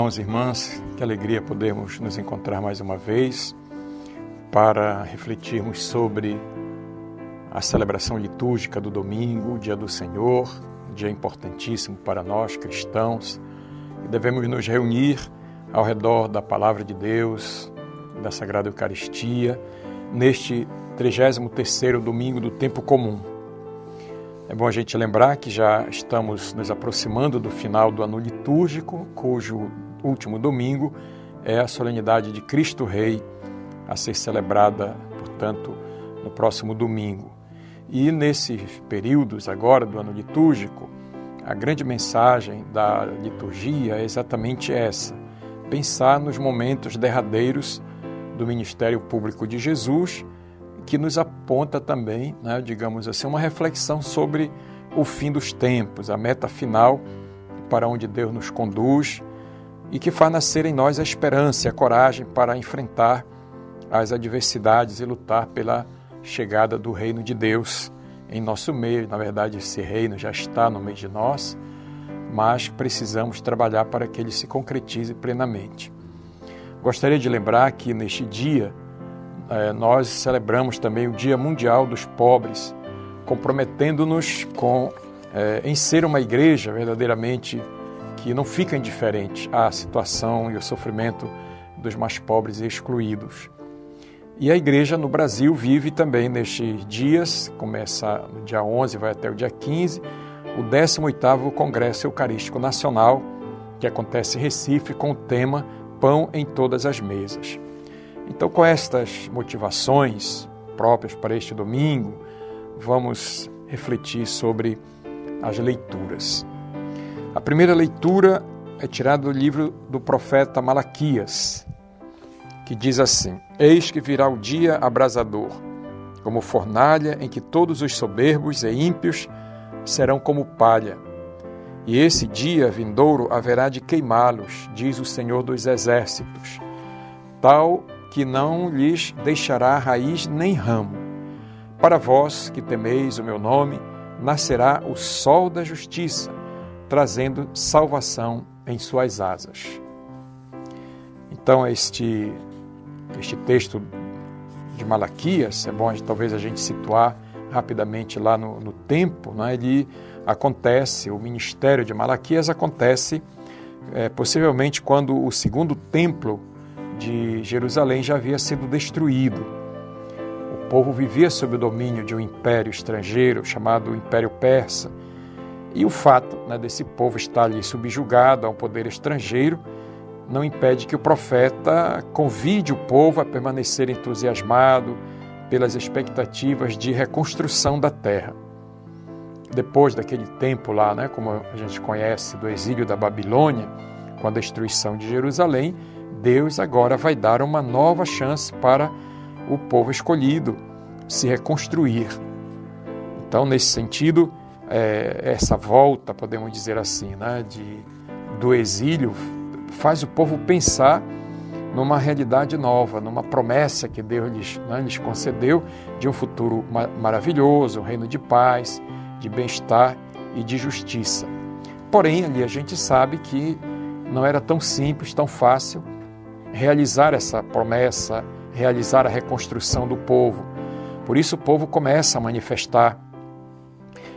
Irmãos e irmãs, que alegria podermos nos encontrar mais uma vez para refletirmos sobre a celebração litúrgica do domingo, o dia do Senhor, um dia importantíssimo para nós cristãos, e devemos nos reunir ao redor da Palavra de Deus, da Sagrada Eucaristia, neste 33º domingo do tempo comum. É bom a gente lembrar que já estamos nos aproximando do final do ano litúrgico, cujo último domingo é a solenidade de Cristo Rei, a ser celebrada, portanto, no próximo domingo. E nesses períodos agora do ano litúrgico, a grande mensagem da liturgia é exatamente essa: pensar nos momentos derradeiros do ministério público de Jesus, que nos aponta também, digamos assim, uma reflexão sobre o fim dos tempos, a meta final para onde Deus nos conduz e que faz nascer em nós a esperança e a coragem para enfrentar as adversidades e lutar pela chegada do reino de Deus em nosso meio. Na verdade, esse reino já está no meio de nós, mas precisamos trabalhar para que ele se concretize plenamente. Gostaria de lembrar que neste dia nós celebramos também o Dia Mundial dos Pobres, comprometendo-nos em ser uma igreja verdadeiramente que não fica indiferente à situação e ao sofrimento dos mais pobres e excluídos. E a igreja no Brasil vive também nestes dias, começa no dia 11 e vai até o dia 15, o 18º Congresso Eucarístico Nacional, que acontece em Recife com o tema Pão em Todas as Mesas. Então, com estas motivações próprias para este domingo, vamos refletir sobre as leituras. A primeira leitura é tirada do livro do profeta Malaquias, que diz assim: Eis que virá o dia abrasador, como fornalha em que todos os soberbos e ímpios serão como palha. E esse dia vindouro haverá de queimá-los, diz o Senhor dos Exércitos, tal que não lhes deixará raiz nem ramo. Para vós que temeis o meu nome, nascerá o sol da justiça, trazendo salvação em suas asas. Então, este texto de Malaquias, é bom talvez a gente situar rapidamente lá no tempo, ele acontece, o ministério de Malaquias acontece possivelmente quando o segundo templo de Jerusalém já havia sido destruído. O povo vivia sob o domínio de um império estrangeiro chamado Império Persa, e o fato desse povo estar ali subjugado a um poder estrangeiro não impede que o profeta convide o povo a permanecer entusiasmado pelas expectativas de reconstrução da terra. Depois daquele tempo lá, como a gente conhece, do exílio da Babilônia, com a destruição de Jerusalém, Deus agora vai dar uma nova chance para o povo escolhido se reconstruir. Então, nesse sentido, essa volta, podemos dizer assim, do exílio, faz o povo pensar numa realidade nova, numa promessa que Deus lhes concedeu de um futuro maravilhoso, um reino de paz, de bem-estar e de justiça. Porém, ali a gente sabe que não era tão simples, tão fácil realizar essa promessa, realizar a reconstrução do povo. Por isso o povo começa a manifestar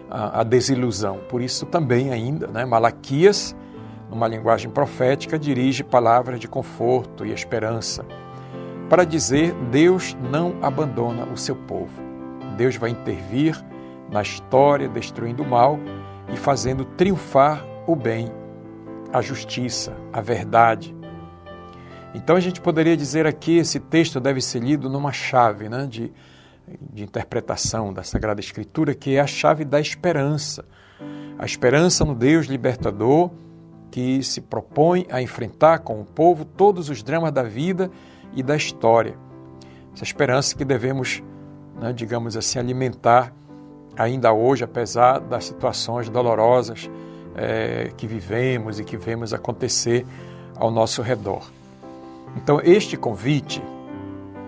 a desilusão. Por isso também ainda, Malaquias, numa linguagem profética, dirige palavras de conforto e esperança para dizer: Deus não abandona o seu povo. Deus vai intervir na história, destruindo o mal e fazendo triunfar o bem, a justiça, a verdade. Então a gente poderia dizer aqui, esse texto deve ser lido numa chave de interpretação da Sagrada Escritura, que é a chave da esperança. A esperança no Deus libertador, que se propõe a enfrentar com o povo todos os dramas da vida e da história. Essa esperança que devemos, digamos assim, alimentar ainda hoje, apesar das situações dolorosas que vivemos e que vemos acontecer ao nosso redor. Então, este convite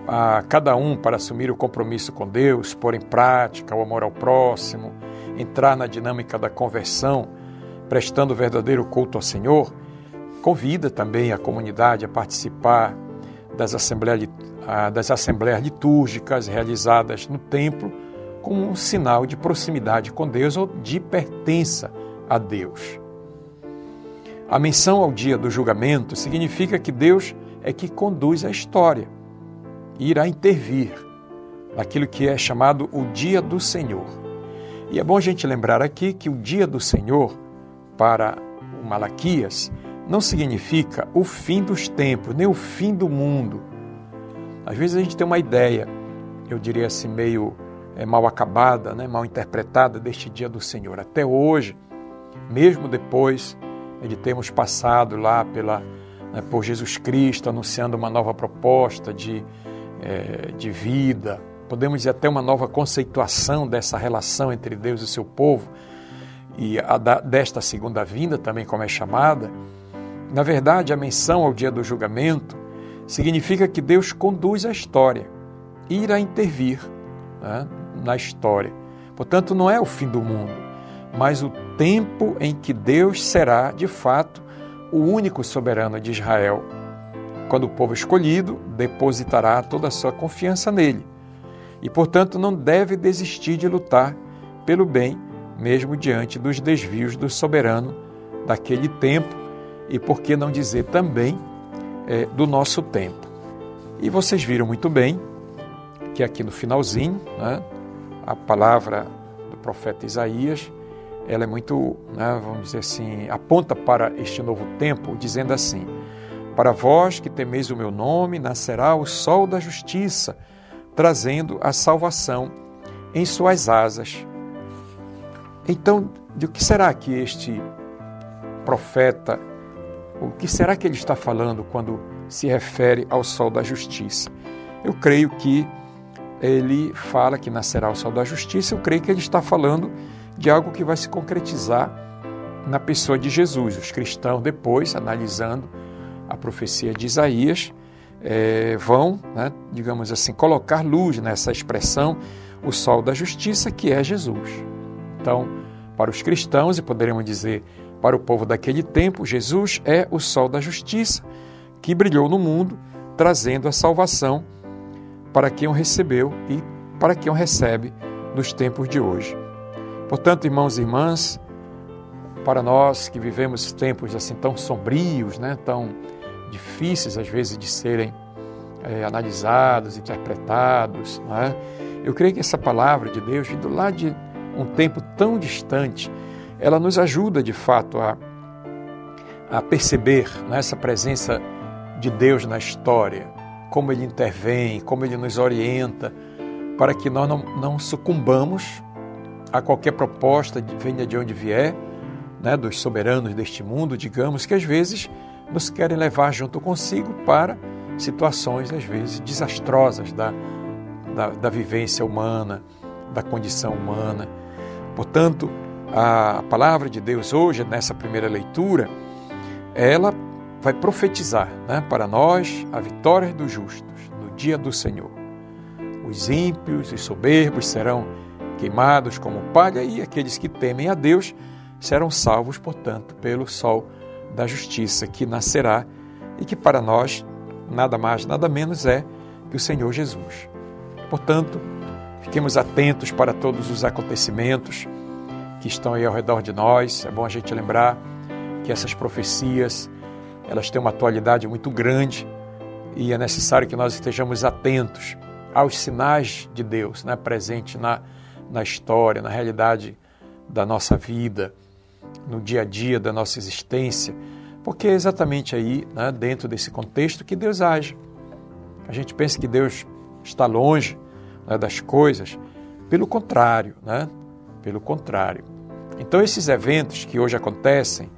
a cada um para assumir o compromisso com Deus, pôr em prática o amor ao próximo, entrar na dinâmica da conversão, prestando verdadeiro culto ao Senhor, convida também a comunidade a participar das assembleias litúrgicas realizadas no templo como um sinal de proximidade com Deus ou de pertença a Deus. A menção ao dia do julgamento significa que Deus é que conduz a história e irá intervir naquilo que é chamado o dia do Senhor. E é bom a gente lembrar aqui que o dia do Senhor, para o Malaquias, não significa o fim dos tempos, nem o fim do mundo. Às vezes a gente tem uma ideia, eu diria assim, meio mal acabada, mal interpretada deste dia do Senhor. Até hoje, mesmo depois de termos passado lá por Jesus Cristo, anunciando uma nova proposta de vida, podemos dizer até uma nova conceituação dessa relação entre Deus e seu povo, e desta segunda vinda também, como é chamada. Na verdade, a menção ao dia do julgamento significa que Deus conduz a história e irá intervir na história. Portanto, não é o fim do mundo, mas o tempo em que Deus será, de fato, o único soberano de Israel, quando o povo escolhido depositará toda a sua confiança nele. E, portanto, não deve desistir de lutar pelo bem, mesmo diante dos desvios do soberano daquele tempo, e por que não dizer também do nosso tempo. E vocês viram muito bem que aqui no finalzinho, a palavra do profeta Isaías, ela é muito, vamos dizer assim, aponta para este novo tempo, dizendo assim: para vós que temeis o meu nome, nascerá o sol da justiça, trazendo a salvação em suas asas. Então, de que será que este profeta, o que será que ele está falando quando se refere ao sol da justiça? Eu creio que ele fala que nascerá o sol da justiça, eu creio que ele está falando de algo que vai se concretizar na pessoa de Jesus. Os cristãos, depois, analisando a profecia de Isaías, vão, digamos assim, colocar luz nessa expressão, o sol da justiça, que é Jesus. Então, para os cristãos, e poderíamos dizer para o povo daquele tempo, Jesus é o sol da justiça que brilhou no mundo, trazendo a salvação para quem o recebeu e para quem o recebe nos tempos de hoje. Portanto, irmãos e irmãs, para nós que vivemos tempos assim tão sombrios, tão difíceis às vezes de serem analisados, interpretados, eu creio que essa palavra de Deus, vindo lá de um tempo tão distante, ela nos ajuda de fato a perceber essa presença de Deus na história, como Ele intervém, como Ele nos orienta, para que nós não sucumbamos a qualquer proposta, venha de onde vier, dos soberanos deste mundo, digamos, que às vezes nos querem levar junto consigo para situações, às vezes, desastrosas da vivência humana, da condição humana. Portanto, a palavra de Deus hoje, nessa primeira leitura, ela vai profetizar para nós a vitória dos justos no dia do Senhor. Os ímpios e soberbos serão queimados como palha e aqueles que temem a Deus serão salvos, portanto, pelo sol da justiça que nascerá e que para nós nada mais, nada menos é que o Senhor Jesus. Portanto, fiquemos atentos para todos os acontecimentos que estão aí ao redor de nós. É bom a gente lembrar que essas profecias, elas têm uma atualidade muito grande e é necessário que nós estejamos atentos aos sinais de Deus, presente na história, na realidade da nossa vida, no dia a dia da nossa existência, porque é exatamente aí, dentro desse contexto, que Deus age. A gente pensa que Deus está longe das coisas, pelo contrário, Pelo contrário. Então, esses eventos que hoje acontecem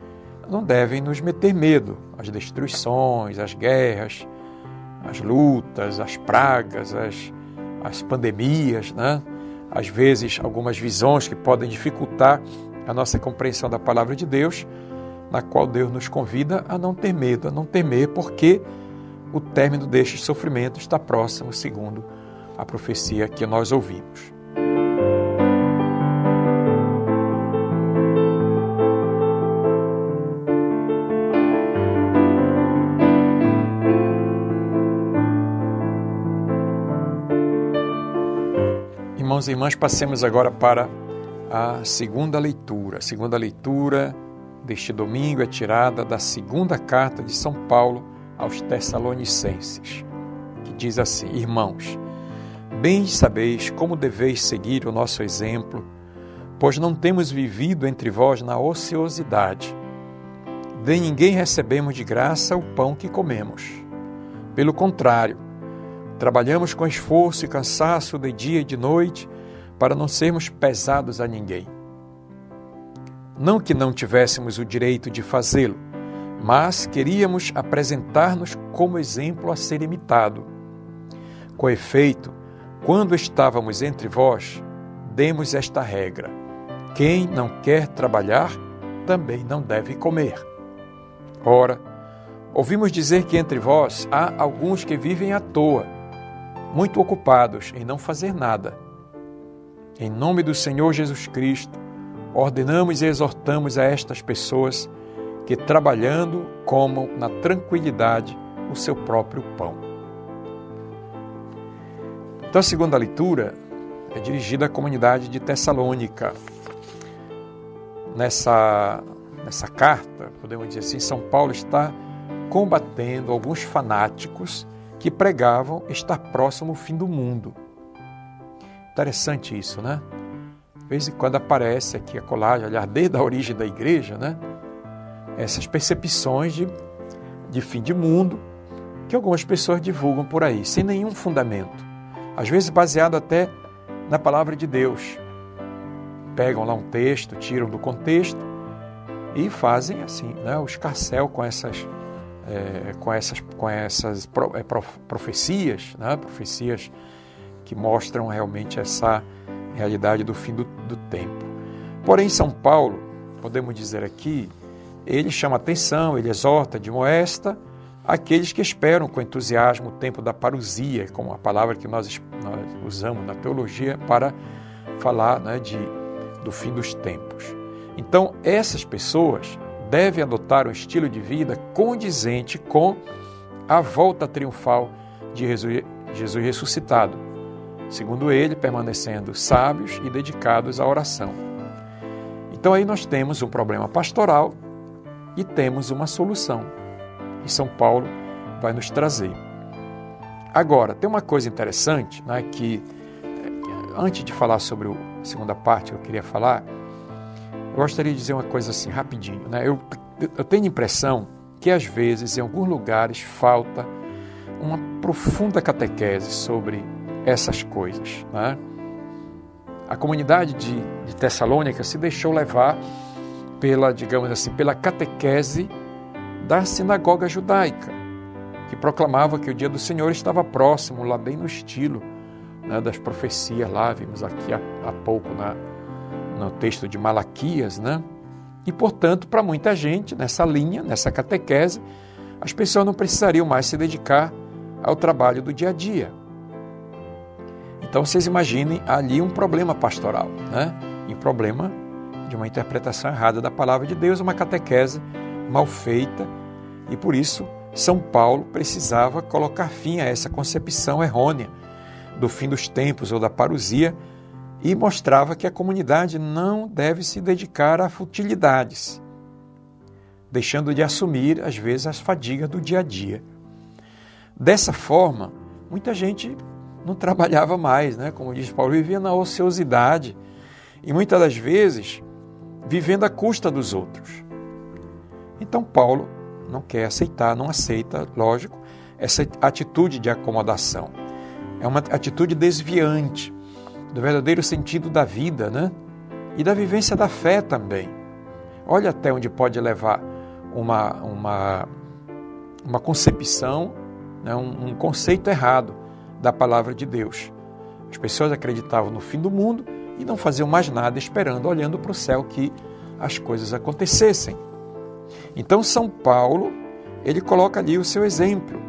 não devem nos meter medo. As destruições, as guerras, as lutas, as pragas, as pandemias, Às vezes, algumas visões que podem dificultar a nossa compreensão da palavra de Deus, na qual Deus nos convida a não ter medo, a não temer, porque o término destes sofrimentos está próximo, segundo a profecia que nós ouvimos. Irmãos e irmãs, passemos agora para a segunda leitura. A segunda leitura deste domingo é tirada da segunda carta de São Paulo aos Tessalonicenses, que diz assim: Irmãos, bem sabeis como deveis seguir o nosso exemplo, pois não temos vivido entre vós na ociosidade. De ninguém recebemos de graça o pão que comemos. Pelo contrário, trabalhamos com esforço e cansaço de dia e de noite para não sermos pesados a ninguém. Não que não tivéssemos o direito de fazê-lo, mas queríamos apresentar-nos como exemplo a ser imitado. Com efeito, quando estávamos entre vós, demos esta regra: quem não quer trabalhar, também não deve comer. Ora, ouvimos dizer que entre vós há alguns que vivem à toa, muito ocupados em não fazer nada. Em nome do Senhor Jesus Cristo, ordenamos e exortamos a estas pessoas que, trabalhando, comam na tranquilidade o seu próprio pão. Então, a segunda leitura é dirigida à comunidade de Tessalônica. Nessa carta, podemos dizer assim, São Paulo está combatendo alguns fanáticos que pregavam estar próximo ao fim do mundo. Interessante isso, né? De vez em quando aparece aqui a colagem, aliás, desde a origem da igreja, né? Essas percepções de fim de mundo que algumas pessoas divulgam por aí, sem nenhum fundamento. Às vezes baseado até na palavra de Deus. Pegam lá um texto, tiram do contexto e fazem assim, né? O escarcéu com essas profecias, né? Profecias que mostram realmente essa realidade do fim do tempo. Porém, São Paulo, podemos dizer aqui, ele chama atenção, ele exorta, admoesta aqueles que esperam com entusiasmo o tempo da parousia, como a palavra que nós usamos na teologia para falar, né, do fim dos tempos. Então, essas pessoas devem adotar um estilo de vida condizente com a volta triunfal de Jesus ressuscitado, segundo ele, permanecendo sábios e dedicados à oração. Então, aí nós temos um problema pastoral e temos uma solução, que São Paulo vai nos trazer. Agora, tem uma coisa interessante, né, que antes de falar sobre a segunda parte que eu queria falar, eu gostaria de dizer uma coisa assim, rapidinho, né? Eu tenho a impressão que, às vezes, em alguns lugares, falta uma profunda catequese sobre essas coisas, né? A comunidade de Tessalônica se deixou levar pela, digamos assim, pela catequese da sinagoga judaica, que proclamava que o dia do Senhor estava próximo, lá bem no estilo, né, das profecias, lá vimos aqui há pouco no texto de Malaquias, né? E, portanto, para muita gente, nessa linha, nessa catequese, as pessoas não precisariam mais se dedicar ao trabalho do dia a dia. Então, vocês imaginem ali um problema pastoral, né? Um problema de uma interpretação errada da palavra de Deus, uma catequese mal feita, e por isso São Paulo precisava colocar fim a essa concepção errônea do fim dos tempos ou da parousia, e mostrava que a comunidade não deve se dedicar a futilidades, deixando de assumir, às vezes, as fadigas do dia a dia. Dessa forma, muita gente não trabalhava mais, né? Como diz Paulo, vivia na ociosidade e muitas das vezes vivendo à custa dos outros. Então Paulo não quer aceitar, não aceita, lógico, essa atitude de acomodação. É uma atitude desviante do verdadeiro sentido da vida, né? E da vivência da fé também. Olha até onde pode levar uma concepção, né? Um conceito errado da palavra de Deus. As pessoas acreditavam no fim do mundo e não faziam mais nada esperando, olhando para o céu, que as coisas acontecessem. Então São Paulo, ele coloca ali o seu exemplo,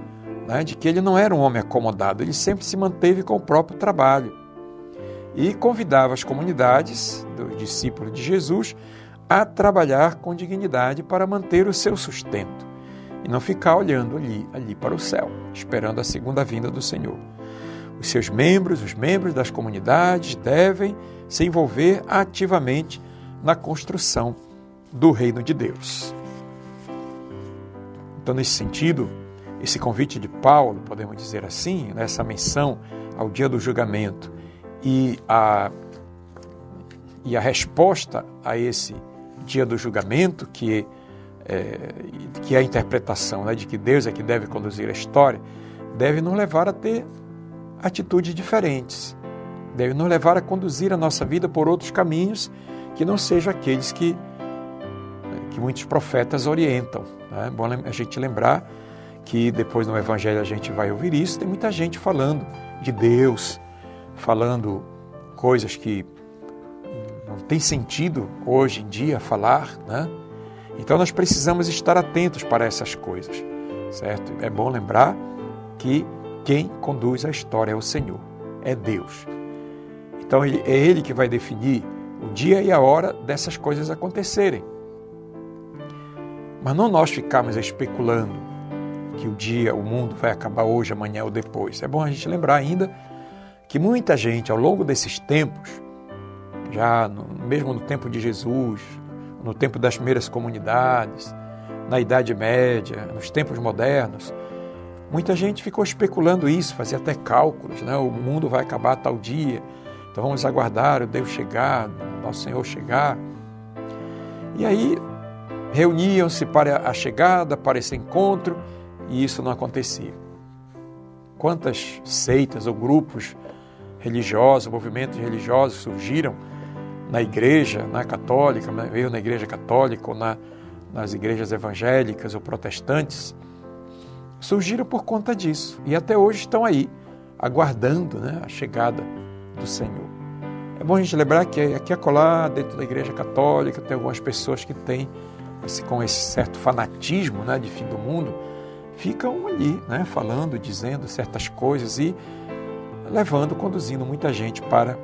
né, de que ele não era um homem acomodado, ele sempre se manteve com o próprio trabalho e convidava as comunidades dos discípulos de Jesus a trabalhar com dignidade para manter o seu sustento e não ficar olhando ali para o céu, esperando a segunda vinda do Senhor. os membros das comunidades devem se envolver ativamente na construção do reino de Deus. Então, nesse sentido, esse convite de Paulo, podemos dizer assim, nessa menção ao dia do julgamento e a resposta a esse dia do julgamento, que é a interpretação, né, de que Deus é que deve conduzir a história, deve nos levar a ter atitudes diferentes, deve nos levar a conduzir a nossa vida por outros caminhos que não sejam aqueles que muitos profetas orientam. É bom a gente lembrar que depois no Evangelho a gente vai ouvir isso, tem muita gente falando de Deus, falando coisas que não tem sentido hoje em dia falar, né? Então nós precisamos estar atentos para essas coisas, certo? É bom lembrar que quem conduz a história é o Senhor, é Deus. Então é Ele que vai definir o dia e a hora dessas coisas acontecerem. Mas não nós ficarmos especulando que o mundo vai acabar hoje, amanhã ou depois. É bom a gente lembrar ainda que muita gente ao longo desses tempos, mesmo no tempo de Jesus, no tempo das primeiras comunidades, na Idade Média, nos tempos modernos, muita gente ficou especulando isso, fazia até cálculos, né? O mundo vai acabar tal dia, então vamos aguardar o Deus chegar, o nosso Senhor chegar. E aí reuniam-se para a chegada, para esse encontro, e isso não acontecia. Quantas seitas ou grupos religiosos, movimentos religiosos surgiram na igreja, na católica, veio na igreja católica ou nas igrejas evangélicas ou protestantes, surgiram por conta disso e até hoje estão aí, aguardando, né, a chegada do Senhor. É bom a gente lembrar que aqui e acolá, dentro da igreja católica, tem algumas pessoas que têm, com esse certo fanatismo, né, de fim do mundo, ficam ali, né, falando, dizendo certas coisas e conduzindo muita gente para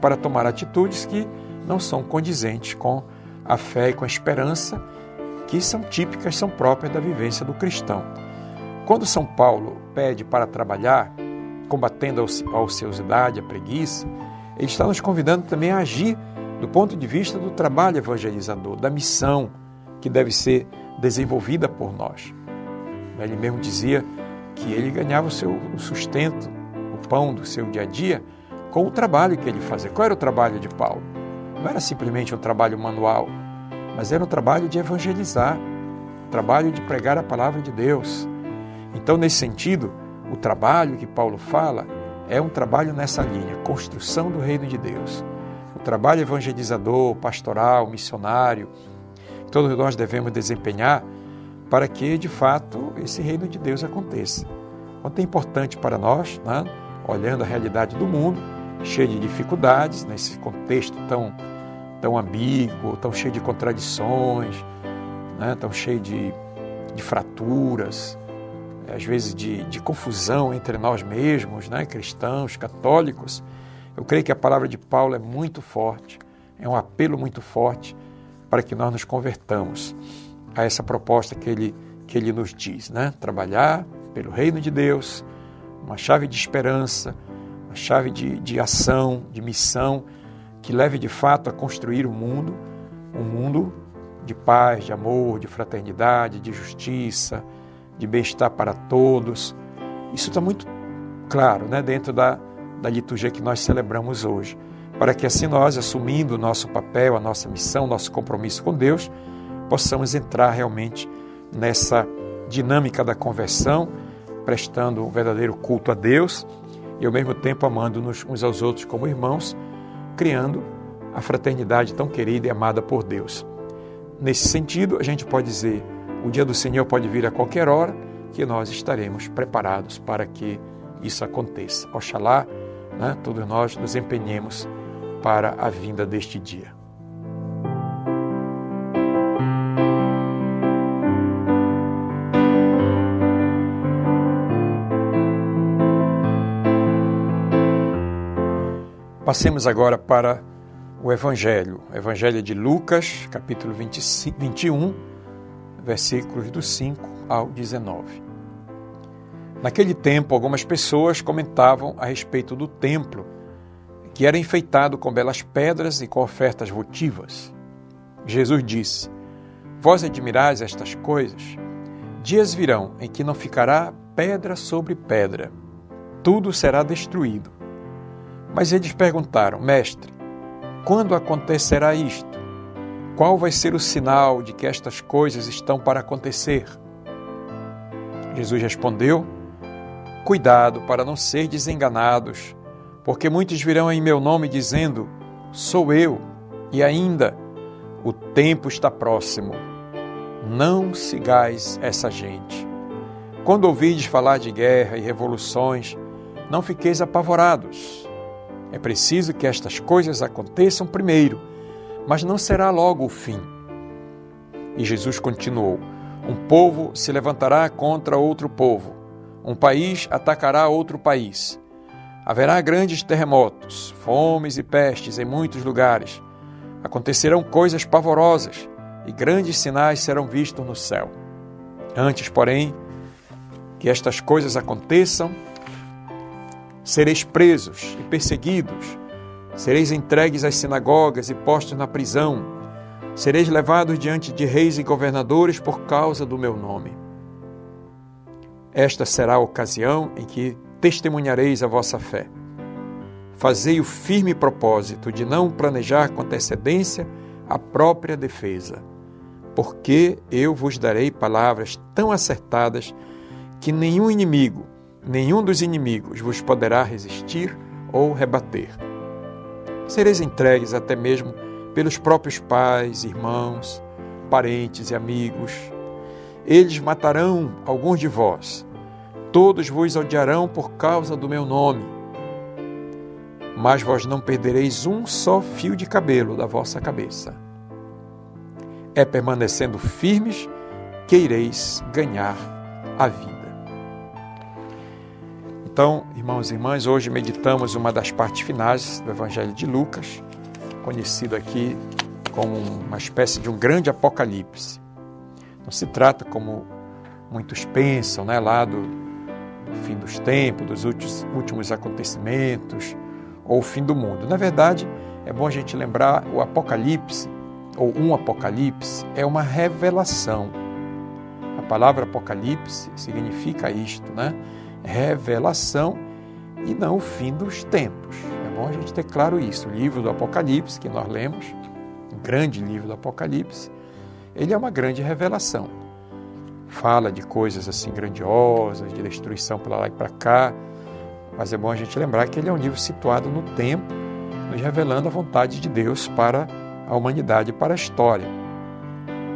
para tomar atitudes que não são condizentes com a fé e com a esperança que são típicas, são próprias da vivência do cristão. Quando São Paulo pede para trabalhar, combatendo a ociosidade, a preguiça, ele está nos convidando também a agir do ponto de vista do trabalho evangelizador, da missão que deve ser desenvolvida por nós. Ele mesmo dizia que ele ganhava o seu sustento, o pão do seu dia a dia, com o trabalho que ele fazia. Qual era o trabalho de Paulo? Não era simplesmente um trabalho manual, mas era um trabalho de evangelizar, um trabalho de pregar a palavra de Deus. Então, nesse sentido, o trabalho que Paulo fala é um trabalho nessa linha, construção do reino de Deus. O trabalho evangelizador, pastoral, missionário, todos nós devemos desempenhar para que, de fato, esse reino de Deus aconteça. Quanto é importante para nós, né, olhando a realidade do mundo, cheio de dificuldades, nesse contexto tão ambíguo, tão cheio de contradições, né, tão cheio de fraturas, às vezes de confusão entre nós mesmos, né, cristãos, católicos. Eu creio que a palavra de Paulo é muito forte, é um apelo muito forte para que nós nos convertamos a essa proposta que ele nos diz, né? Trabalhar pelo reino de Deus, uma chave de esperança, uma chave de ação, de missão, que leve de fato a construir um mundo de paz, de amor, de fraternidade, de justiça, de bem-estar para todos. Isso está muito claro, né, dentro da liturgia que nós celebramos hoje, para que assim nós, assumindo o nosso papel, a nossa missão, nosso compromisso com Deus, possamos entrar realmente nessa dinâmica da conversão, prestando um verdadeiro culto a Deus e ao mesmo tempo amando-nos uns aos outros como irmãos, criando a fraternidade tão querida e amada por Deus. Nesse sentido, a gente pode dizer, o dia do Senhor pode vir a qualquer hora, que nós estaremos preparados para que isso aconteça. Oxalá, né, todos nós nos empenhemos para a vinda deste dia. Passemos agora para o Evangelho de Lucas, capítulo 21, versículos do 5 ao 19. Naquele tempo, algumas pessoas comentavam a respeito do templo, que era enfeitado com belas pedras e com ofertas votivas. Jesus disse: Vós admirais estas coisas? Dias virão em que não ficará pedra sobre pedra, tudo será destruído. Mas eles perguntaram: Mestre, quando acontecerá isto? Qual vai ser o sinal de que estas coisas estão para acontecer? Jesus respondeu: Cuidado para não ser desenganados, porque muitos virão em meu nome dizendo: Sou eu, e ainda, o tempo está próximo. Não sigais essa gente. Quando ouvides falar de guerra e revoluções, não fiqueis apavorados. É preciso que estas coisas aconteçam primeiro, mas não será logo o fim. E Jesus continuou: Um povo se levantará contra outro povo, um país atacará outro país. Haverá grandes terremotos, fomes e pestes em muitos lugares. Acontecerão coisas pavorosas e grandes sinais serão vistos no céu. Antes, porém, que estas coisas aconteçam, sereis presos e perseguidos, sereis entregues às sinagogas e postos na prisão, sereis levados diante de reis e governadores por causa do meu nome. Esta será a ocasião em que testemunhareis a vossa fé. Fazei o firme propósito de não planejar com antecedência a própria defesa, porque eu vos darei palavras tão acertadas que nenhum dos inimigos vos poderá resistir ou rebater. Sereis entregues até mesmo pelos próprios pais, irmãos, parentes e amigos. Eles matarão alguns de vós. Todos vos odiarão por causa do meu nome. Mas vós não perdereis um só fio de cabelo da vossa cabeça. É permanecendo firmes que ireis ganhar a vida. Então, irmãos e irmãs, hoje meditamos uma das partes finais do Evangelho de Lucas, conhecido aqui como uma espécie de um grande apocalipse. Não se trata, como muitos pensam, lá do fim dos tempos, dos últimos acontecimentos, ou o fim do mundo. Na verdade, é bom a gente lembrar, o Apocalipse, ou um Apocalipse, é uma revelação. A palavra Apocalipse significa isto, Revelação e não o fim dos tempos. É bom a gente ter claro isso. O livro do Apocalipse, que nós lemos, o grande livro do Apocalipse, ele é uma grande revelação. Fala de coisas assim grandiosas, de destruição para lá e para cá, mas é bom a gente lembrar que ele é um livro situado no tempo, nos revelando a vontade de Deus para a humanidade e para a história.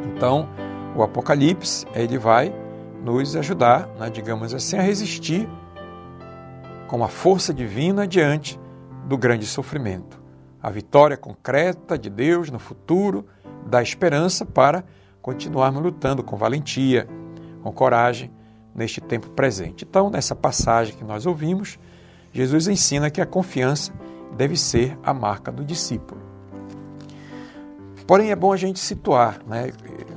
Então, o Apocalipse, ele vai nos ajudar, digamos assim, a resistir com a força divina diante do grande sofrimento. A vitória concreta de Deus no futuro dá esperança para continuarmos lutando com valentia, com coragem neste tempo presente. Então, nessa passagem que nós ouvimos, Jesus ensina que a confiança deve ser a marca do discípulo. Porém, é bom a gente situar,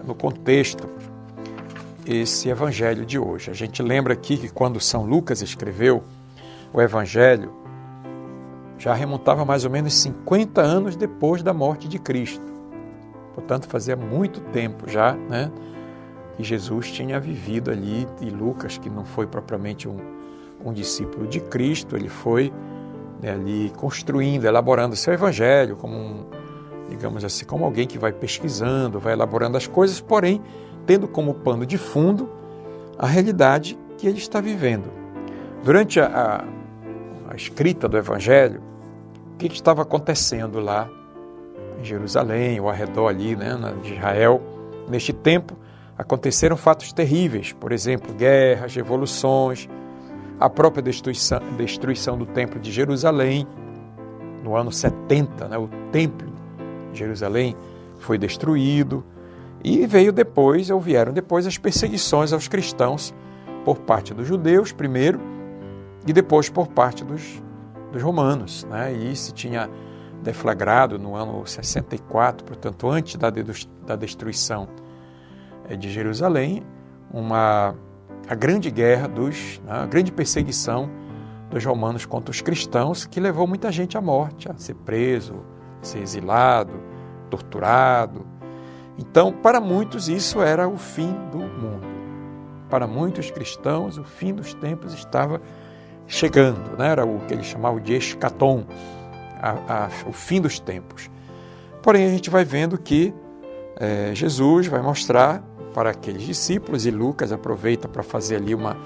no contexto, esse evangelho de hoje. A gente lembra aqui que quando São Lucas escreveu o evangelho, já remontava mais ou menos 50 anos depois da morte de Cristo. Portanto, fazia muito tempo já, que Jesus tinha vivido ali, e Lucas, que não foi propriamente um discípulo de Cristo, ele foi ali construindo, elaborando seu evangelho como digamos assim, como alguém que vai pesquisando, vai elaborando as coisas, porém, tendo como pano de fundo a realidade que ele está vivendo. Durante a escrita do Evangelho, o que estava acontecendo lá em Jerusalém, ou ao redor ali, de Israel? Neste tempo, aconteceram fatos terríveis, por exemplo, guerras, revoluções, a própria destruição do Templo de Jerusalém, no ano 70, o Templo de Jerusalém foi destruído, e vieram depois as perseguições aos cristãos por parte dos judeus primeiro e depois por parte dos romanos, E se tinha deflagrado no ano 64, portanto antes da destruição de Jerusalém, uma a grande guerra, a grande perseguição dos romanos contra os cristãos, que levou muita gente à morte, a ser preso, a ser exilado, torturado. Então, para muitos, isso era o fim do mundo. Para muitos cristãos, o fim dos tempos estava chegando, né? Era o que eles chamavam de escatom, o fim dos tempos. Porém, a gente vai vendo que Jesus vai mostrar para aqueles discípulos, e Lucas aproveita para fazer ali uma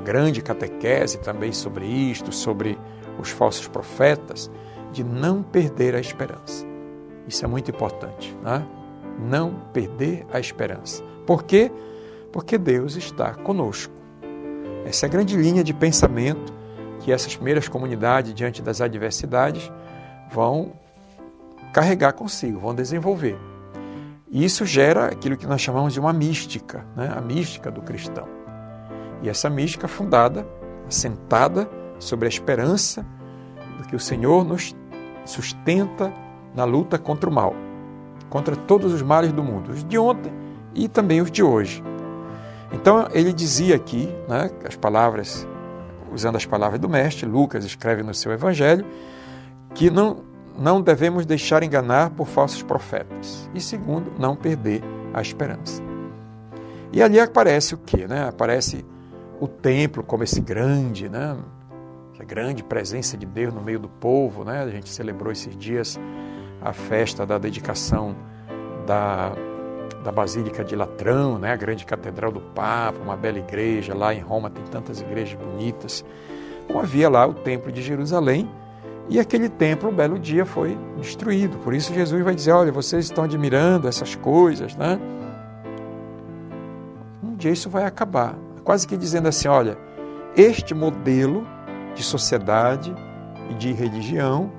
grande catequese também sobre isto, sobre os falsos profetas, de não perder a esperança. Isso é muito importante, né? Não perder a esperança. Por quê? Porque Deus está conosco. Essa é a grande linha de pensamento que essas primeiras comunidades, diante das adversidades, vão carregar consigo, vão desenvolver. E isso gera aquilo que nós chamamos de uma mística, né? A mística do cristão. E essa mística fundada, assentada sobre a esperança de que o Senhor nos sustenta na luta contra o mal, contra todos os males do mundo, os de ontem e também os de hoje. Então ele dizia aqui, né, usando as palavras do mestre, Lucas escreve no seu evangelho, que não devemos deixar enganar por falsos profetas. E segundo, não perder a esperança. E ali aparece o quê? Né? Aparece o templo como esse grande, né? A grande presença de Deus no meio do povo. Né? A gente celebrou esses dias a festa da dedicação da Basílica de Latrão, né? A grande catedral do Papa, uma bela igreja. Lá em Roma tem tantas igrejas bonitas. Então havia lá o templo de Jerusalém, e aquele templo, um belo dia, foi destruído. Por isso Jesus vai dizer, olha, vocês estão admirando essas coisas, né? Um dia isso vai acabar. Quase que dizendo assim, olha, este modelo de sociedade e de religião,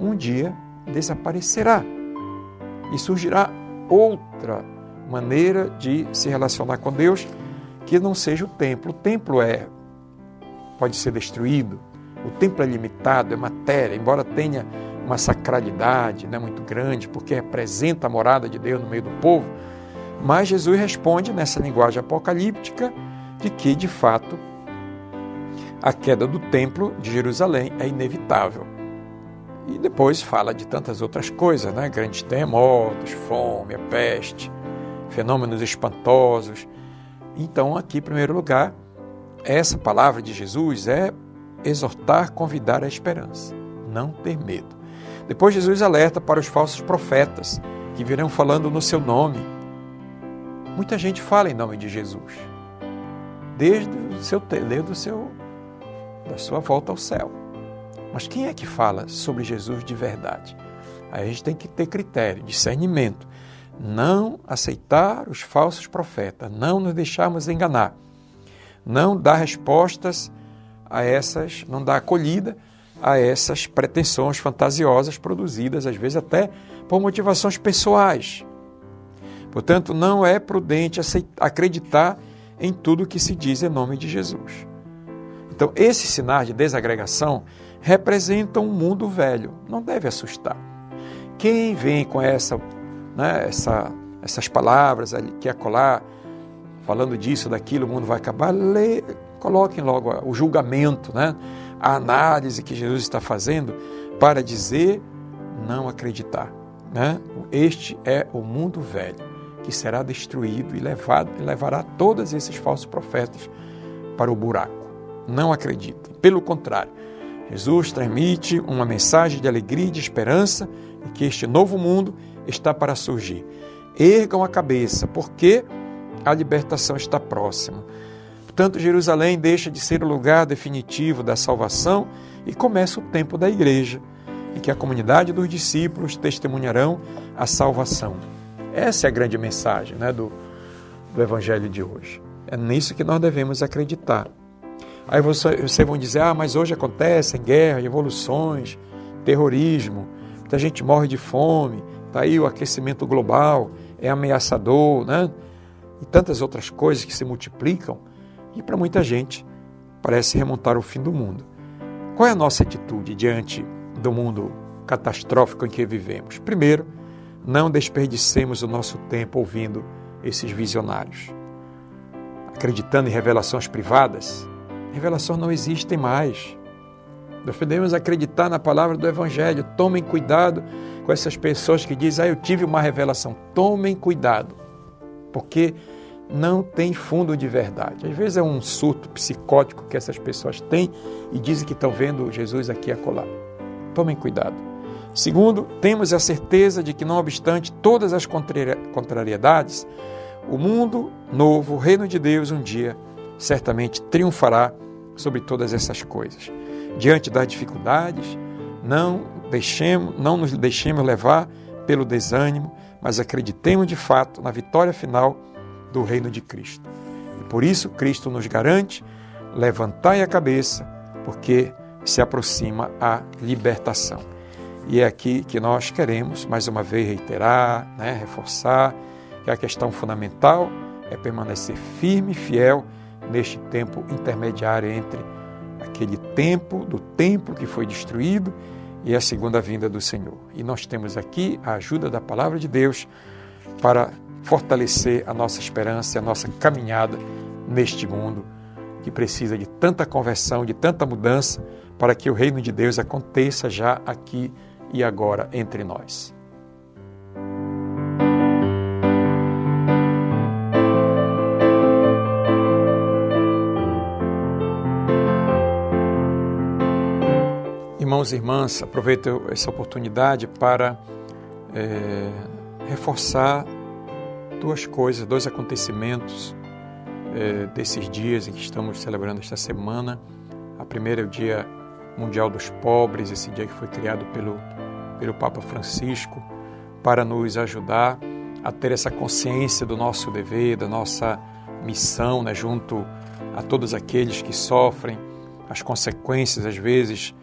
um dia desaparecerá. E surgirá outra maneira de se relacionar com Deus, que não seja o templo. O templo pode ser destruído. O templo é limitado, é matéria, embora tenha uma sacralidade, né, muito grande, porque representa a morada de Deus no meio do povo, mas Jesus responde nessa linguagem apocalíptica de que, de fato, a queda do templo de Jerusalém é inevitável. E depois fala de tantas outras coisas, né, grandes terremotos, fome, a peste, fenômenos espantosos. Então, aqui, em primeiro lugar, essa palavra de Jesus é exortar, convidar a esperança, não ter medo. Depois Jesus alerta para os falsos profetas que virão falando no seu nome. Muita gente fala em nome de Jesus, desde da sua volta ao céu. Mas quem é que fala sobre Jesus de verdade? Aí a gente tem que ter critério, discernimento. Não aceitar os falsos profetas, não nos deixarmos enganar, não dar respostas não dá acolhida a essas pretensões fantasiosas produzidas, às vezes até por motivações pessoais. Portanto, não é prudente acreditar em tudo que se diz em nome de Jesus. Então, esses sinais de desagregação representam um mundo velho, não deve assustar. Quem vem com essas palavras aqui e acolá, falando disso, daquilo, o mundo vai acabar, coloquem logo o julgamento, né? A análise que Jesus está fazendo para dizer não acreditar. Né? Este é o mundo velho que será destruído e levará todos esses falsos profetas para o buraco. Não acreditem. Pelo contrário, Jesus transmite uma mensagem de alegria e de esperança e que este novo mundo está para surgir. Ergam a cabeça, porque a libertação está próxima. Portanto, Jerusalém deixa de ser o lugar definitivo da salvação e começa o tempo da igreja, em que a comunidade dos discípulos testemunharão a salvação. Essa é a grande mensagem, né, do Evangelho de hoje. É nisso que nós devemos acreditar. Aí vocês vão dizer, mas hoje acontecem guerras, revoluções, terrorismo, muita gente morre de fome, está aí o aquecimento global, é ameaçador, né? E tantas outras coisas que se multiplicam. E para muita gente parece remontar o fim do mundo. Qual é a nossa atitude diante do mundo catastrófico em que vivemos? Primeiro, não desperdicemos o nosso tempo ouvindo esses visionários. acreditando em revelações privadas. Revelações não existem mais. Nós podemos acreditar na palavra do Evangelho. Tomem cuidado com essas pessoas que dizem, eu tive uma revelação. Tomem cuidado, porque não tem fundo de verdade. Às vezes é um surto psicótico que essas pessoas têm e dizem que estão vendo Jesus aqui e acolá. Tomem cuidado. Segundo, temos a certeza de que, não obstante todas as contrariedades, o mundo novo, o reino de Deus, um dia certamente triunfará sobre todas essas coisas. Diante das dificuldades, não nos deixemos levar pelo desânimo, mas acreditemos de fato na vitória final do reino de Cristo. E por isso Cristo nos garante: levantai a cabeça, porque se aproxima a libertação. E é aqui que nós queremos, mais uma vez, reiterar, reforçar, que a questão fundamental é permanecer firme e fiel neste tempo intermediário entre aquele tempo do templo que foi destruído e a segunda vinda do Senhor. E nós temos aqui a ajuda da palavra de Deus para fortalecer a nossa esperança e a nossa caminhada neste mundo que precisa de tanta conversão, de tanta mudança, para que o reino de Deus aconteça já aqui e agora entre nós. Irmãos e irmãs, aproveito essa oportunidade para reforçar duas coisas, dois acontecimentos desses dias em que estamos celebrando esta semana. A primeira é o Dia Mundial dos Pobres, esse dia que foi criado pelo Papa Francisco para nos ajudar a ter essa consciência do nosso dever, da nossa missão, junto a todos aqueles que sofrem as consequências, às vezes,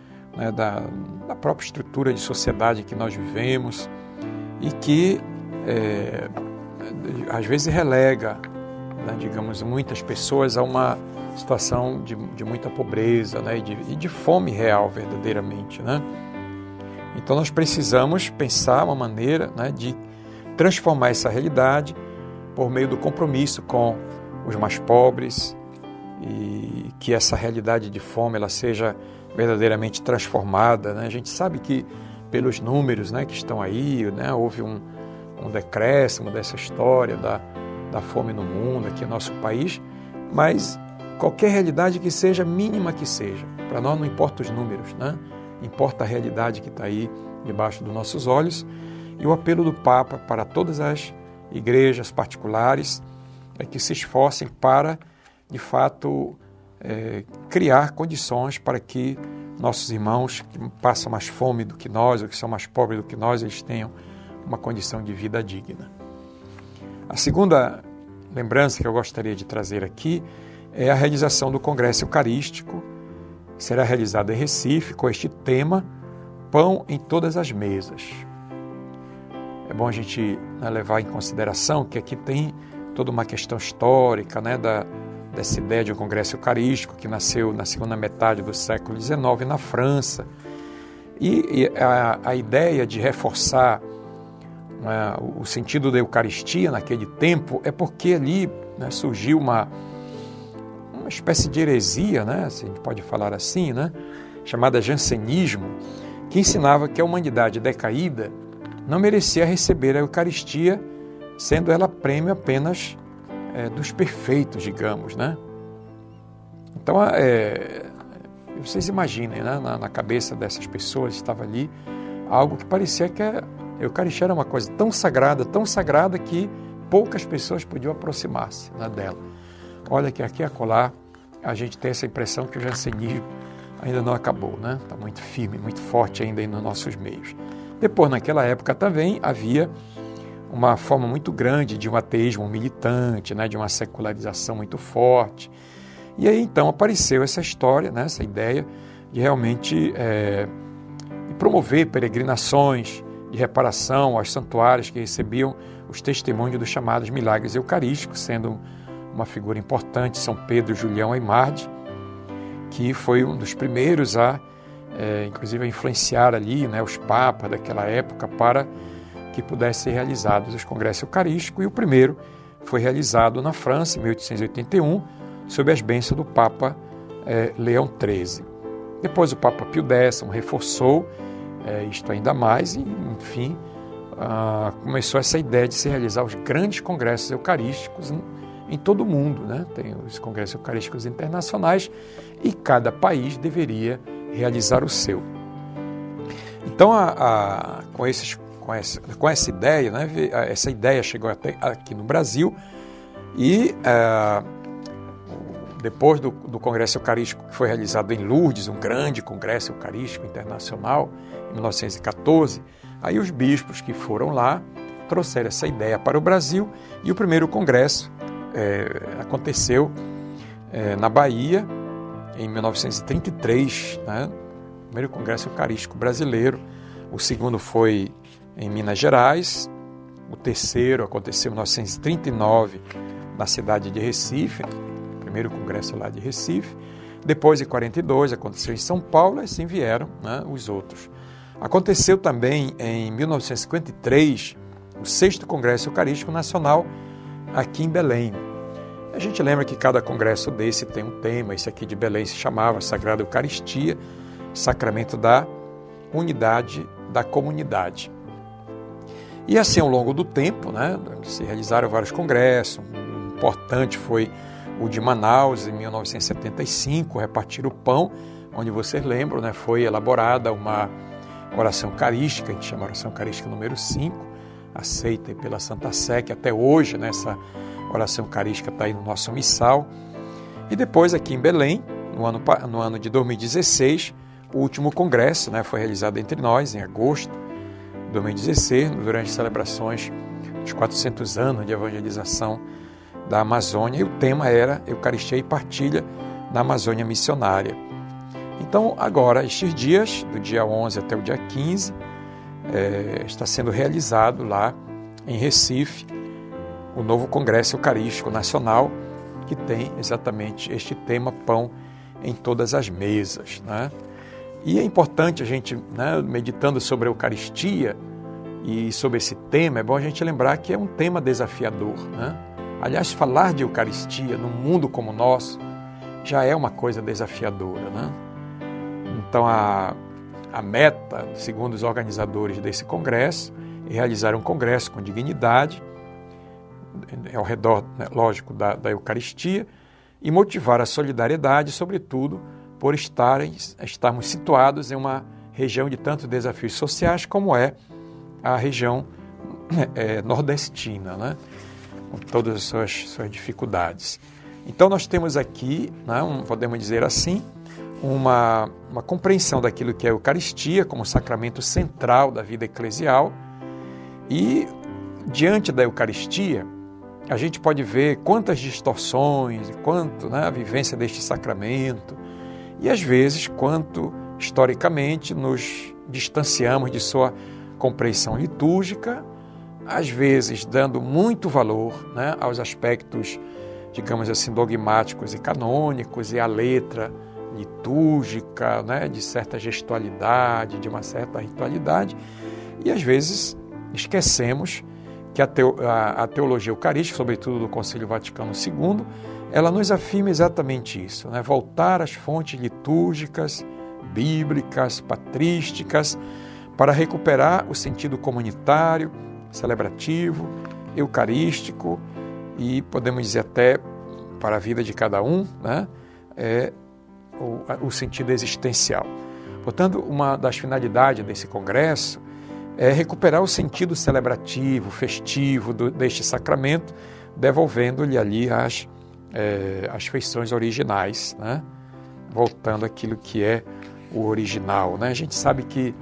da própria estrutura de sociedade em que nós vivemos e que, às vezes, relega, digamos, muitas pessoas a uma situação de muita pobreza e de fome real, verdadeiramente. Então, nós precisamos pensar uma maneira de transformar essa realidade por meio do compromisso com os mais pobres e que essa realidade de fome ela seja verdadeiramente transformada. A gente sabe que, pelos números que estão aí, houve um decréscimo dessa história da fome no mundo, aqui no nosso país, mas qualquer realidade que seja, mínima que seja, para nós não importa os números, importa a realidade que está aí debaixo dos nossos olhos. E o apelo do Papa para todas as igrejas particulares é que se esforcem para, de fato, criar condições para que nossos irmãos que passam mais fome do que nós, ou que são mais pobres do que nós, eles tenham uma condição de vida digna. A segunda lembrança que eu gostaria de trazer aqui é a realização do Congresso Eucarístico, que será realizado em Recife, com este tema, Pão em Todas as Mesas. É bom a gente levar em consideração que aqui tem toda uma questão histórica dessa ideia de um Congresso Eucarístico que nasceu na segunda metade do século XIX na França. E a ideia de reforçar o sentido da Eucaristia naquele tempo é porque ali surgiu uma espécie de heresia, se a gente pode falar assim, chamada jansenismo, que ensinava que a humanidade decaída não merecia receber a Eucaristia, sendo ela prêmio apenas dos perfeitos, digamos. Então, vocês imaginem, na cabeça dessas pessoas estava ali algo que parecia que a Eucaristia era uma coisa tão sagrada que poucas pessoas podiam aproximar-se dela. Olha que aqui e acolá a gente tem essa impressão que o jansenismo ainda não acabou, Está muito firme, muito forte ainda nos nossos meios. Depois, naquela época também havia uma forma muito grande de um ateísmo militante, de uma secularização muito forte. E aí então apareceu essa história, essa ideia de realmente promover peregrinações de reparação aos santuários que recebiam os testemunhos dos chamados milagres eucarísticos, sendo uma figura importante São Pedro Julião Aymardi, que foi um dos primeiros inclusive a influenciar ali os papas daquela época para que pudessem ser realizados os congressos eucarísticos, e o primeiro foi realizado na França, em 1881, sob as bênçãos do Papa Leão XIII. Depois o Papa Pio X reforçou isto ainda mais e, enfim, começou essa ideia de se realizar os grandes congressos eucarísticos em todo o mundo, né? Tem os congressos eucarísticos internacionais e cada país deveria realizar o seu. Então, com essa ideia, né, essa ideia chegou até aqui no Brasil e depois do Congresso Eucarístico que foi realizado em Lourdes, um grande Congresso Eucarístico Internacional, em 1914, aí os bispos que foram lá trouxeram essa ideia para o Brasil e o primeiro congresso aconteceu na Bahia, em 1933, né? O primeiro Congresso Eucarístico Brasileiro. O segundo foi em Minas Gerais, o terceiro aconteceu em 1939 na cidade de Recife, o primeiro congresso lá de Recife. Depois, em 1942, aconteceu em São Paulo, e assim vieram, né, os outros. Aconteceu também em 1953 o 6º Congresso Eucarístico Nacional aqui em Belém. A gente lembra que cada congresso desse tem um tema. Esse aqui de Belém se chamava Sagrada Eucaristia, Sacramento da Unidade da Comunidade. E assim, ao longo do tempo, né, se realizaram vários congressos. O importante foi o de Manaus, em 1975, Repartir o Pão, onde vocês lembram, né, foi elaborada uma oração eucarística, a gente chama oração eucarística número 5, aceita pela Santa Sé, que até hoje, né, essa oração eucarística está aí no nosso missal. E depois, aqui em Belém, no ano de 2016, o último congresso, né, foi realizado entre nós, em agosto de 2016, durante as celebrações dos 400 anos de evangelização da Amazônia, e o tema era Eucaristia e Partilha na Amazônia Missionária. Então, agora, estes dias, do dia 11 até o dia 15, está sendo realizado lá em Recife o novo Congresso Eucarístico Nacional, que tem exatamente este tema, pão em todas as mesas, né? E é importante a gente, né, meditando sobre a Eucaristia e sobre esse tema, é bom a gente lembrar que é um tema desafiador, né? Aliás, falar de Eucaristia num mundo como o nosso já é uma coisa desafiadora, né? Então, a meta, segundo os organizadores desse congresso, é realizar um congresso com dignidade, ao redor, né, lógico, da Eucaristia, e motivar a solidariedade, sobretudo, por estarmos situados em uma região de tantos desafios sociais como é a região nordestina, né? Com todas as suas dificuldades. Então, nós temos aqui, né, podemos dizer assim, uma compreensão daquilo que é a Eucaristia como sacramento central da vida eclesial, e diante da Eucaristia a gente pode ver quantas distorções, quanto, né, a vivência deste sacramento, e às vezes quanto historicamente nos distanciamos de sua compreensão litúrgica, às vezes dando muito valor, né, aos aspectos, digamos assim, dogmáticos e canônicos, e à letra litúrgica, né, de certa gestualidade, de uma certa ritualidade, e às vezes esquecemos que a teologia eucarística, sobretudo do Concílio Vaticano II, ela nos afirma exatamente isso, né? Voltar às fontes litúrgicas, bíblicas, patrísticas, para recuperar o sentido comunitário, celebrativo, eucarístico e, podemos dizer até, para a vida de cada um, né? O sentido existencial. Portanto, uma das finalidades desse congresso é recuperar o sentido celebrativo, festivo deste sacramento, devolvendo-lhe ali as feições originais, né? Voltando àquilo que é o original, né? A gente sabe que,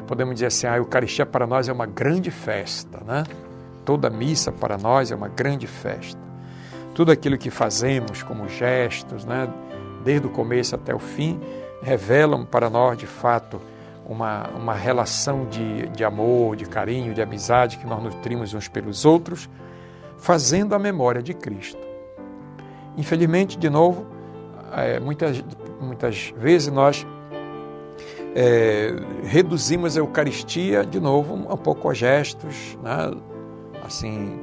podemos dizer assim, a Eucaristia para nós é uma grande festa, né? Toda missa para nós é uma grande festa. Tudo aquilo que fazemos como gestos, né, desde o começo até o fim, revelam para nós, de fato, uma relação de amor, de carinho, de amizade que nós nutrimos uns pelos outros, fazendo a memória de Cristo. Infelizmente, de novo, muitas vezes nós reduzimos a Eucaristia, de novo, um pouco a gestos, né, assim,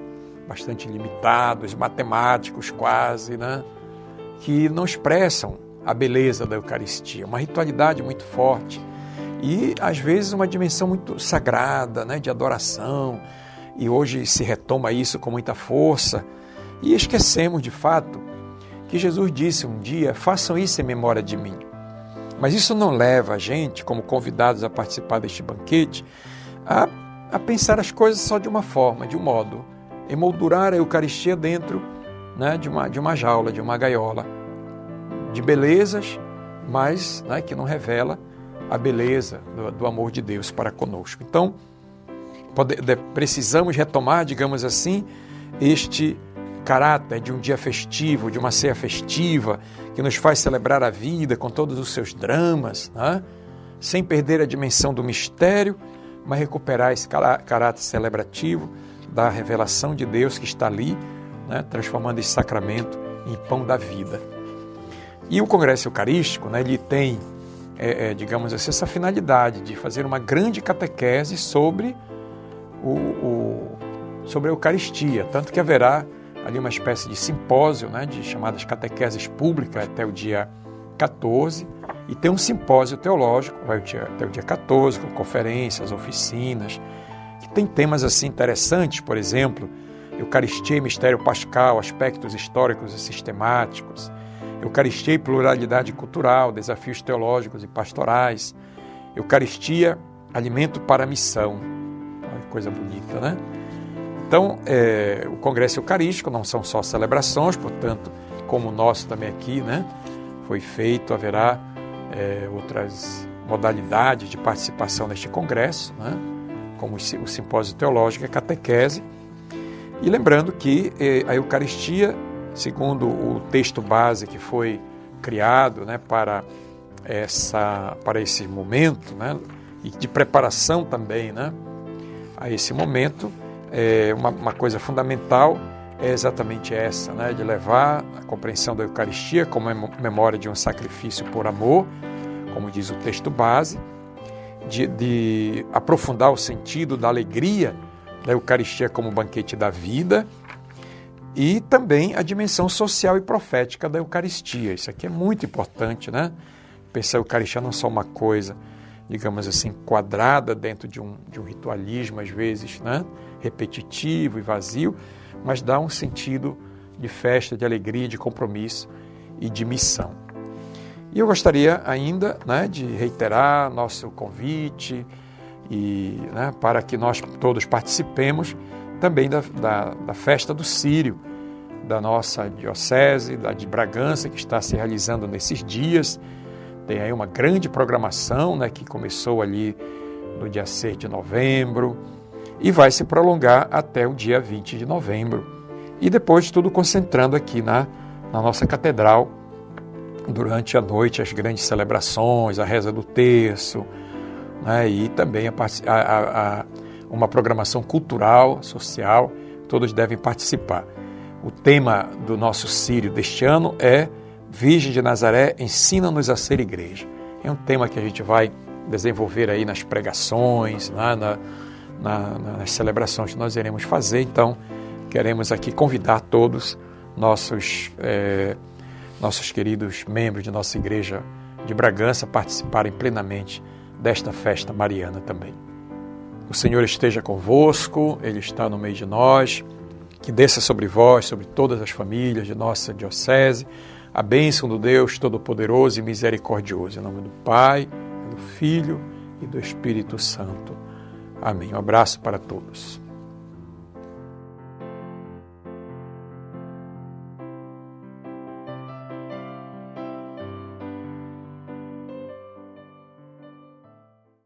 bastante limitados, matemáticos quase, né? Que não expressam a beleza da Eucaristia, uma ritualidade muito forte e, às vezes, uma dimensão muito sagrada, né? De adoração, e hoje se retoma isso com muita força, e esquecemos, de fato, que Jesus disse um dia: façam isso em memória de mim. Mas isso não leva a gente, como convidados a participar deste banquete, a pensar as coisas só de uma forma, de um modo, emoldurar a Eucaristia dentro, né, de uma jaula, de uma gaiola, de belezas, mas, né, que não revela a beleza do amor de Deus para conosco. Então, precisamos retomar, digamos assim, este caráter de um dia festivo, de uma ceia festiva, que nos faz celebrar a vida com todos os seus dramas, né? Sem perder a dimensão do mistério, mas recuperar esse caráter celebrativo da revelação de Deus que está ali, né? Transformando esse sacramento em pão da vida. E o Congresso Eucarístico, né, ele tem, digamos assim, essa finalidade de fazer uma grande catequese sobre sobre a Eucaristia, tanto que haverá ali uma espécie de simpósio, né, de chamadas catequeses públicas até o dia 14, e tem um simpósio teológico, vai até o dia 14, com conferências, oficinas, que tem temas assim interessantes, por exemplo, Eucaristia e Mistério Pascal, aspectos históricos e sistemáticos, Eucaristia e pluralidade cultural, desafios teológicos e pastorais, Eucaristia, alimento para a missão. Olha que coisa bonita, né? Então, o Congresso Eucarístico não são só celebrações, portanto, como o nosso também aqui, né, foi feito, haverá outras modalidades de participação neste congresso, né, como o simpósio teológico e a catequese. E lembrando que a Eucaristia, segundo o texto base que foi criado, né, para esse momento, né, e de preparação também, né, a esse momento, uma coisa fundamental é exatamente essa, né, de levar a compreensão da Eucaristia como memória de um sacrifício por amor, como diz o texto base, de aprofundar o sentido da alegria da Eucaristia como banquete da vida, e também a dimensão social e profética da Eucaristia. Isso aqui é muito importante, né? Pensar a Eucaristia não só uma coisa, digamos assim, quadrada dentro de um ritualismo, às vezes, né, repetitivo e vazio, mas dá um sentido de festa, de alegria, de compromisso e de missão. E eu gostaria ainda, né, de reiterar nosso convite né, para que nós todos participemos também da festa do Círio, da nossa diocese, de Bragança, que está se realizando nesses dias. Tem aí uma grande programação, né, que começou ali no dia 6 de novembro e vai se prolongar até o dia 20 de novembro. E depois tudo concentrando aqui na nossa catedral, durante a noite, as grandes celebrações, a reza do terço, né, e também uma programação cultural, social, todos devem participar. O tema do nosso Círio deste ano é Virgem de Nazaré, ensina-nos a ser igreja. É um tema que a gente vai desenvolver aí nas pregações, nas celebrações que nós iremos fazer. Então, queremos aqui convidar todos nossos queridos membros de nossa igreja de Bragança a participarem plenamente desta festa mariana também. O Senhor esteja convosco, Ele está no meio de nós, que desça sobre vós, sobre todas as famílias de nossa diocese, a bênção do Deus Todo-Poderoso e Misericordioso, em nome do Pai, do Filho e do Espírito Santo. Amém. Um abraço para todos.